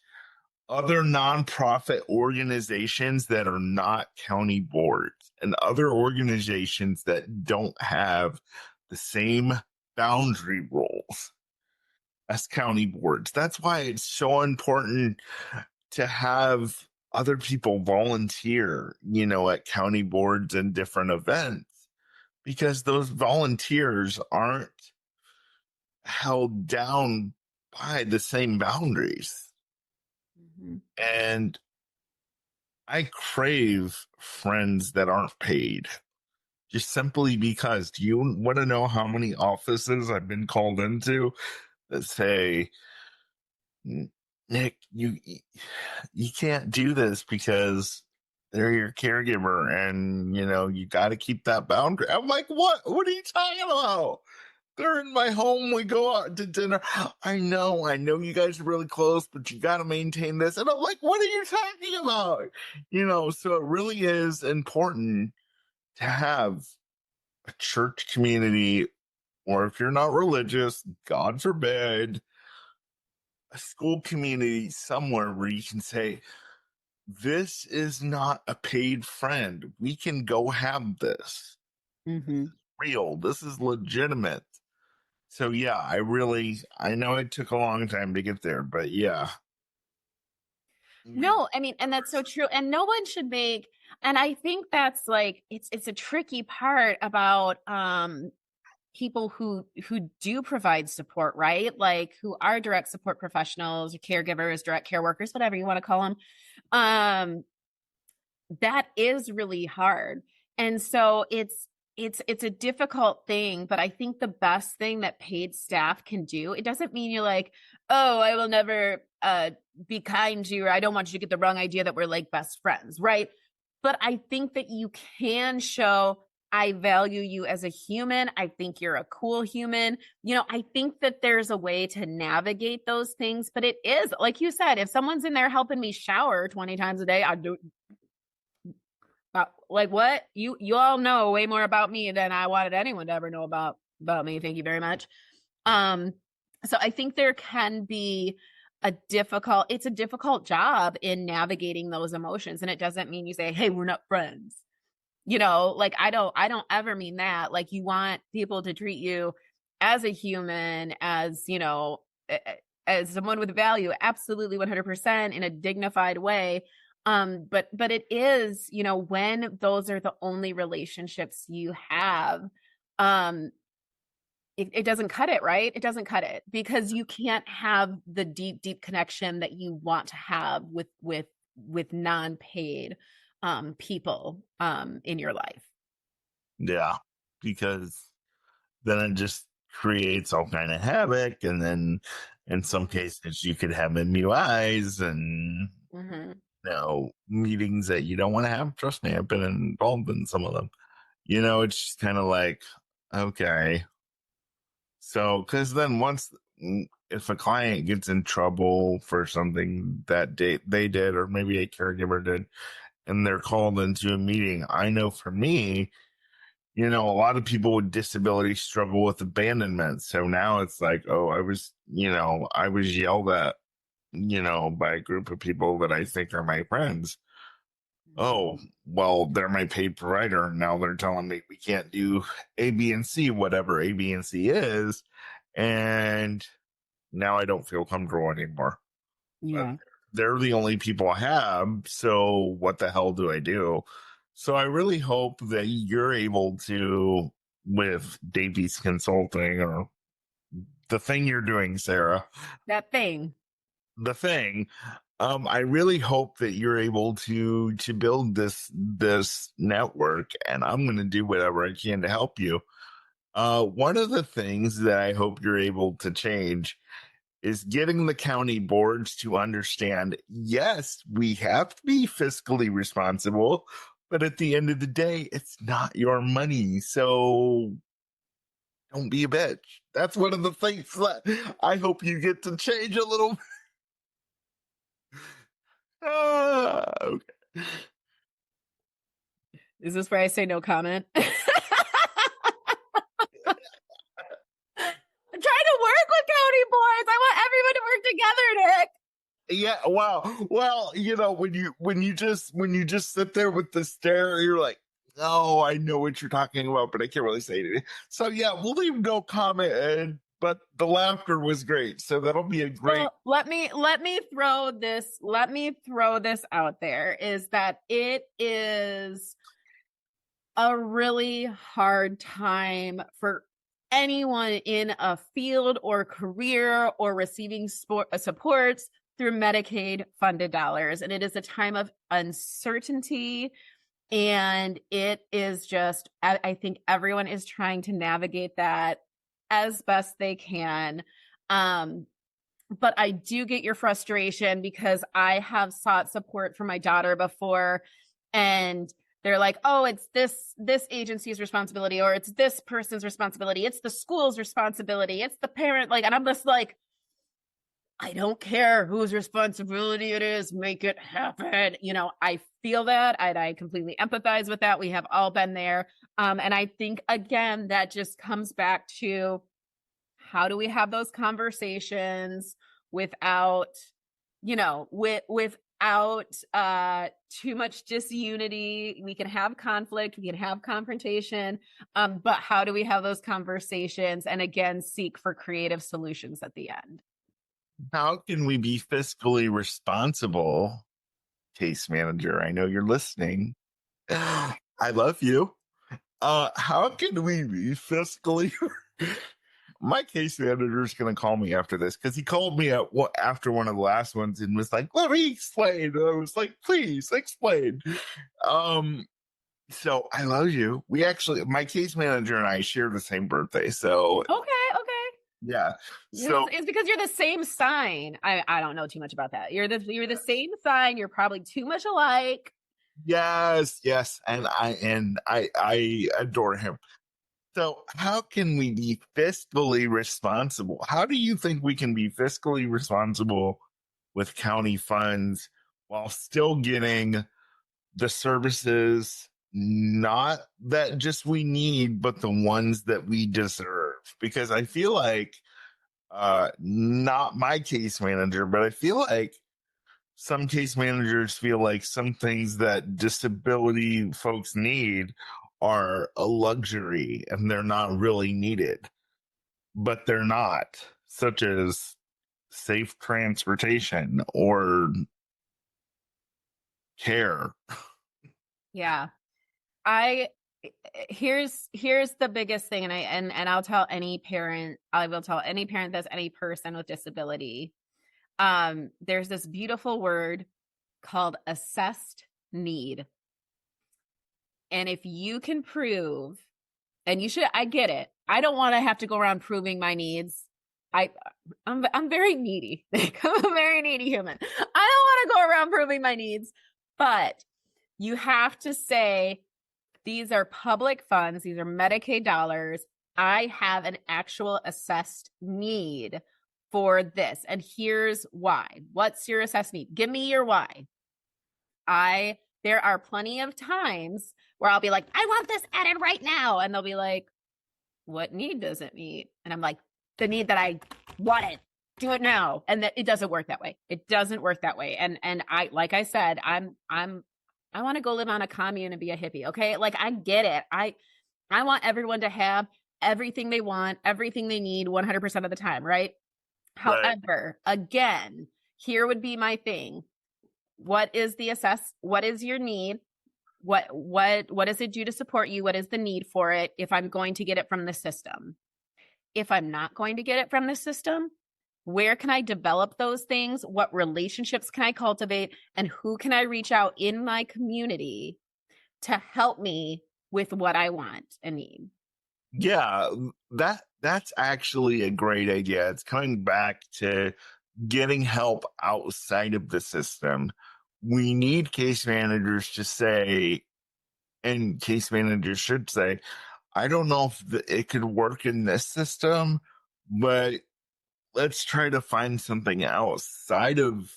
other nonprofit organizations that are not county boards and other organizations that don't have the same boundary rules as county boards. That's why it's so important to have other people volunteer, at county boards and different events, because those volunteers aren't held down by the same boundaries. Mm-hmm. And I crave friends that aren't paid, just simply because. Do you want to know how many offices I've been called into that say, Nick, you can't do this because they're your caregiver, and you got to keep that boundary. I'm like, what are you talking about? They're in my home. We go out to dinner. I know you guys are really close, but you got to maintain this. And I'm like, what are you talking about? So it really is important to have a church community, or if you're not religious, God forbid, a school community somewhere where you can say, this is not a paid friend. We can go have this. Mm-hmm. Real. This is legitimate. So yeah, I know it took a long time to get there, but yeah. No, I mean, and that's so true. And no one should make, and I think that's like, it's a tricky part about people who do provide support, right? Like who are direct support professionals, or caregivers, direct care workers, whatever you want to call them. That is really hard. And so it's a difficult thing, but I think the best thing that paid staff can do, it doesn't mean you're like, oh, I will never be kind to you, or I don't want you to get the wrong idea that we're like best friends, right? But I think that you can show, I value you as a human. I think you're a cool human. I think that there's a way to navigate those things, but it is, like you said, if someone's in there helping me shower 20 times a day, I do. Like what? You all know way more about me than I wanted anyone to ever know about me. Thank you very much. So I think there can be it's a difficult job in navigating those emotions. And it doesn't mean you say, hey, we're not friends. Like I don't ever mean that. Like you want people to treat you as a human, as, as someone with value, absolutely 100% in a dignified way. But it is, when those are the only relationships you have, it doesn't cut it, right? It doesn't cut it, because you can't have the deep connection that you want to have with non-paid people in your life. Yeah, because then it just creates all kind of havoc, and then in some cases you could have MUIs and Mm-hmm. meetings that you don't want to have. Trust me, I've been involved in some of them. It's just kind of like, okay. So, because then if a client gets in trouble for something that they did, or maybe a caregiver did, and they're called into a meeting, I know for me, a lot of people with disabilities struggle with abandonment. So now it's like, oh, I was yelled at, by a group of people that I think are my friends. Oh, well, they're my paid provider. Now they're telling me we can't do A, B, and C, whatever A, B, and C is. And now I don't feel comfortable anymore. But Yeah. they're the only people I have. So what the hell do I do? So I really hope that you're able to, with Davies Consulting or the thing you're doing, Sarah. That thing. The thing. I really hope that you're able to build this network, and I'm going to do whatever I can to help you. One of the things that I hope you're able to change is getting the county boards to understand, yes, we have to be fiscally responsible, but at the end of the day, it's not your money. So don't be a bitch. That's one of the things that I hope you get to change a little. Okay. Is this where I say no comment? I'm trying to work with county boards. I want everyone to work together, Nick. Yeah, wow. Well, when you just sit there with the stare, you're like, oh, I know what you're talking about, but I can't really say anything. So yeah, we'll leave no comment, but the laughter was great. So that'll be a great. Well, let me throw this out there, is that it is a really hard time for anyone in a field or career or receiving supports through Medicaid funded dollars. And it is a time of uncertainty. And it is just, I think everyone is trying to navigate that as best they can. But I do get your frustration, because I have sought support for my daughter before, and they're like, oh, it's this agency's responsibility, or it's this person's responsibility. It's the school's responsibility. It's the parent. And I'm just like, I don't care whose responsibility it is. Make it happen. I feel that, and I completely empathize with that. We have all been there. And I think, again, that just comes back to, how do we have those conversations without, without too much disunity? We can have conflict, we can have confrontation, but how do we have those conversations and, again, seek for creative solutions at the end? How can we be fiscally responsible, case manager? I know you're listening. I love you. How can we be fiscally? My case manager is going to call me after this, because he called me after one of the last ones and was like, "Let me explain." And I was like, "Please explain." So I love you. My case manager and I share the same birthday, so Okay. yeah. So It's because you're the same sign. I don't know too much about that. You're the same sign. You're probably too much alike. yes, and I adore him. So how can we be fiscally responsible? How do you think we can be fiscally responsible with county funds while still getting the services, not that just we need, but the ones that we deserve? Because I feel like, not my case manager, but I feel like some case managers feel like some things that disability folks need are a luxury and they're not really needed, but they're not, such as safe transportation or care. Yeah. Here's the biggest thing, and I will tell any parent that's any person with disability. There's this beautiful word called assessed need. And if you can prove, and I get it. I don't want to have to go around proving my needs. I'm very needy. I'm a very needy human. I don't want to go around proving my needs, but you have to say, these are public funds. These are Medicaid dollars. I have an actual assessed need for this. And here's why. What's your assessed need? Give me your why. There are plenty of times where I'll be like, I want this added right now. And they'll be like, what need does it meet? And I'm like, the need that I wanted. Do it now. And it doesn't work that way. It doesn't work that way. And I, like I said, I want to go live on a commune and be a hippie. Okay. I get it. I want everyone to have everything they want, everything they need 100% of the time. Right. However, again, here would be my thing. What is your need? What does it do to support you? What is the need for it if I'm going to get it from the system? if I'm not going to get it from the system, where can I develop those things? What relationships can I cultivate? And who can I reach out in my community to help me with what I want and need? Yeah, that's actually a great idea. It's coming back to getting help outside of the system. We need case managers to say, and case managers should say, I don't know if it could work in this system, but let's try to find something outside of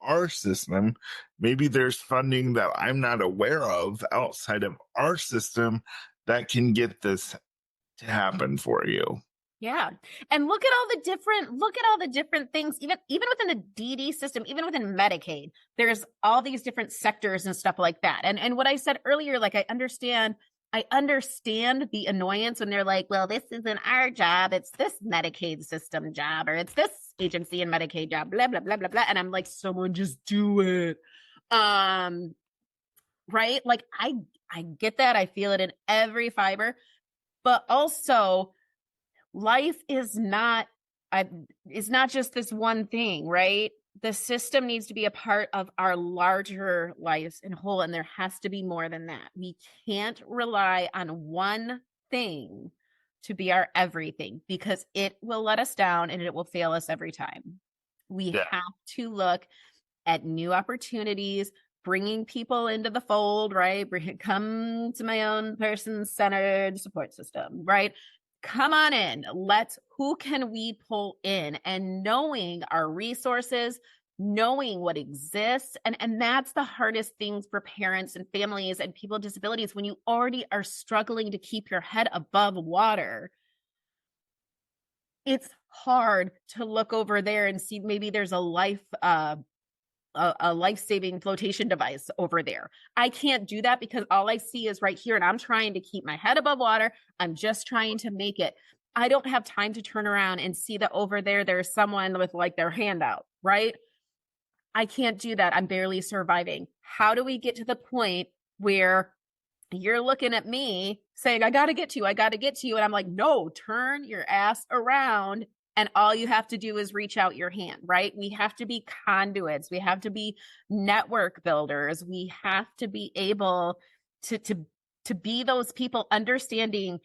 our system. Maybe there's funding that I'm not aware of outside of our system that can get this to happen for you. Yeah. And look at all the different things, even within the DD system, even within Medicaid, there's all these different sectors and stuff like that. And what I said earlier, like I understand the annoyance when they're like, well, this isn't our job, it's this Medicaid system job, or it's this agency and Medicaid job, blah, blah, blah, blah, blah. And I'm like, someone just do it. Right? Like I get that. I feel it in every fiber, but also life is not just this one thing, right? The system needs to be a part of our larger lives in whole, and there has to be more than that. We can't rely on one thing to be our everything, because it will let us down and it will fail us every time. We have to look at new opportunities, bringing people into the fold, right? Come to my own person-centered support system, right? Come on in. Who can we pull in? And knowing our resources, knowing what exists. And that's the hardest things for parents and families and people with disabilities, when you already are struggling to keep your head above water. It's hard to look over there and see maybe there's a life-saving flotation device over there. I can't do that because all I see is right here, and I'm trying to keep my head above water. I'm just trying to make it. I don't have time to turn around and see that over there there's someone with like their hand out, right? I can't do that. I'm barely surviving. How do we get to the point where you're looking at me saying, I got to get to you, I got to get to you. And I'm like, no, turn your ass around. And all you have to do is reach out your hand, right? We have to be conduits. We have to be network builders. We have to be able to be those people understanding.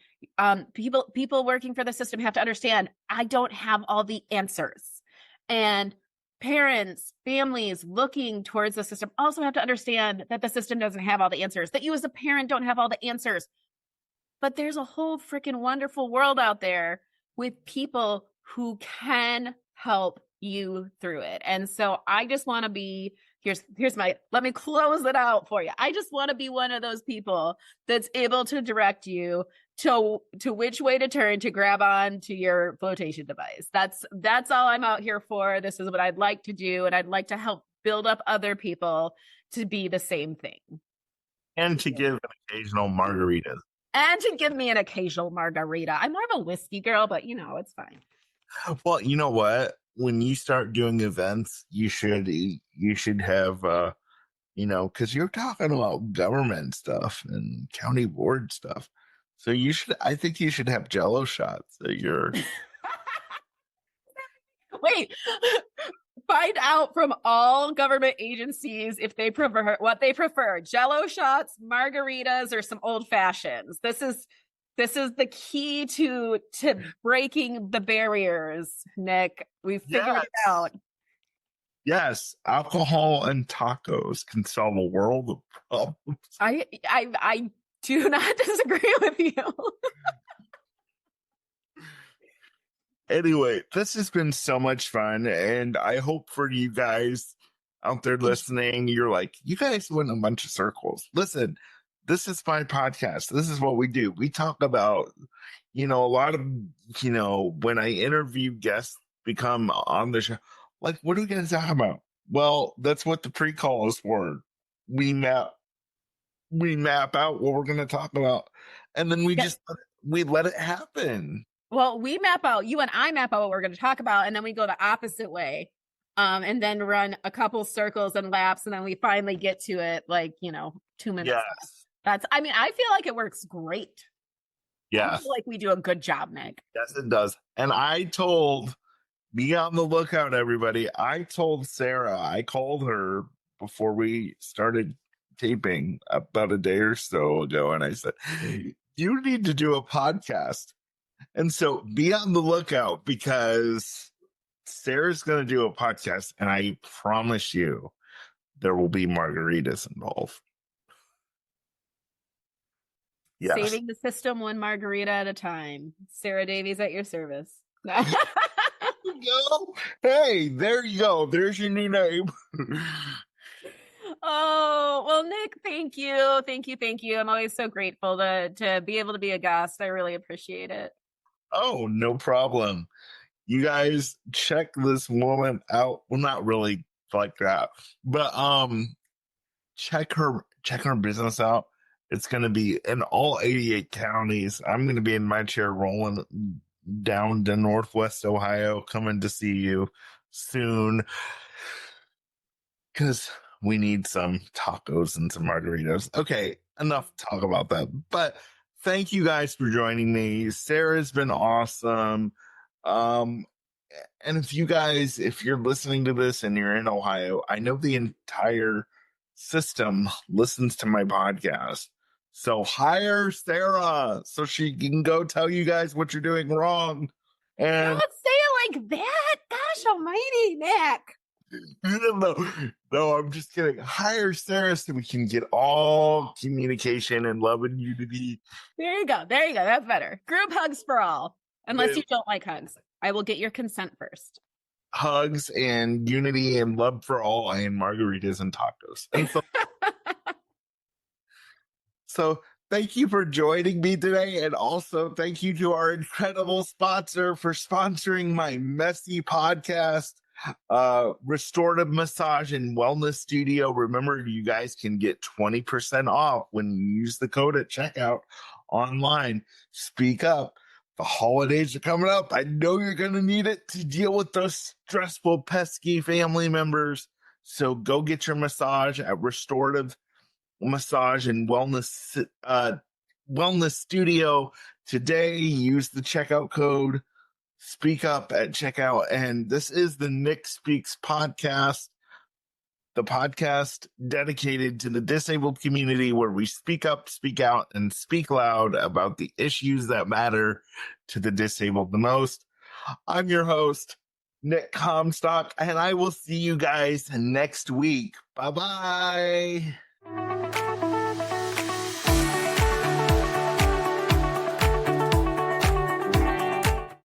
People working for the system have to understand, I don't have all the answers. And parents, families looking towards the system also have to understand that the system doesn't have all the answers, that you as a parent don't have all the answers. But there's a whole freaking wonderful world out there with people who can help you through it. And so I just want to be, let me close it out for you. I just want to be one of those people that's able to direct you to which way to turn to grab on to your flotation device. That's all I'm out here for. This is what I'd like to do. And I'd like to help build up other people to be the same thing. And to give an occasional margarita. And to give me an occasional margarita. I'm more of a whiskey girl, but it's fine. Well, you know what? When you start doing events, you should have because you're talking about government stuff and county board stuff. So I think you should have Jello shots at your. Wait, find out from all government agencies if they prefer what they prefer: Jello shots, margaritas, or some old fashions. This is the key to breaking the barriers, Nick. We've figured it out. Yes, alcohol and tacos can solve a world of problems. I do not disagree with you. Anyway, this has been so much fun, and I hope for you guys out there listening, you're like, you guys went a bunch of circles. Listen, this is my podcast. This is what we do. We talk about, a lot of, when I interview guests become on the show, like, what are we going to talk about? Well, that's what the pre-call is for. We map out what we're going to talk about, and then we let it happen. Well, you and I map out what we're going to talk about, and then we go the opposite way, and then run a couple circles and laps, and then we finally get to it, 2 minutes. Yes. I feel like it works great. I Yes. feel like we do a good job, Nick. Yes, it does. And be on the lookout, everybody. I told Sarah, I called her before we started taping about a day or so ago, and I said, you need to do a podcast. And so be on the lookout because Sarah's going to do a podcast, and I promise you there will be margaritas involved. Yes. Saving the system one margarita at a time. Sarah Davies at your service. Go. Hey, there you go. There's your new name. Oh, well, Nick, thank you. Thank you. Thank you. I'm always so grateful to be able to be a guest. I really appreciate it. Oh, no problem. You guys check this woman out. Well, not really like that, but check her business out. It's going to be in all 88 counties. I'm going to be in my chair rolling down to Northwest Ohio, coming to see you soon because we need some tacos and some margaritas. Okay, enough talk about that. But thank you guys for joining me. Sarah's been awesome. And if you're listening to this and you're in Ohio, I know the entire system listens to my podcast. So hire Sarah so she can go tell you guys what you're doing wrong. And don't say it like that. Gosh almighty, Nick. No, I'm just kidding. Hire Sarah so we can get all communication and love and unity. There you go. That's better. Group hugs for all. Unless you don't like hugs. I will get your consent first. Hugs and unity and love for all and margaritas and tacos. And so thank you for joining me today. And also thank you to our incredible sponsor for sponsoring my messy podcast, Restorative Massage and Wellness Studio. Remember, you guys can get 20% off when you use the code at checkout online. Speak up. The holidays are coming up. I know you're going to need it to deal with those stressful, pesky family members. So go get your massage at Restorative Massage and Wellness Studio today. Use the checkout code Speak Up at checkout. And this is the Nick Speaks podcast, the podcast dedicated to the disabled community where we speak up, speak out, and speak loud about the issues that matter to the disabled the most. I'm your host, Nick Comstock, and I will see you guys next week. Bye-bye.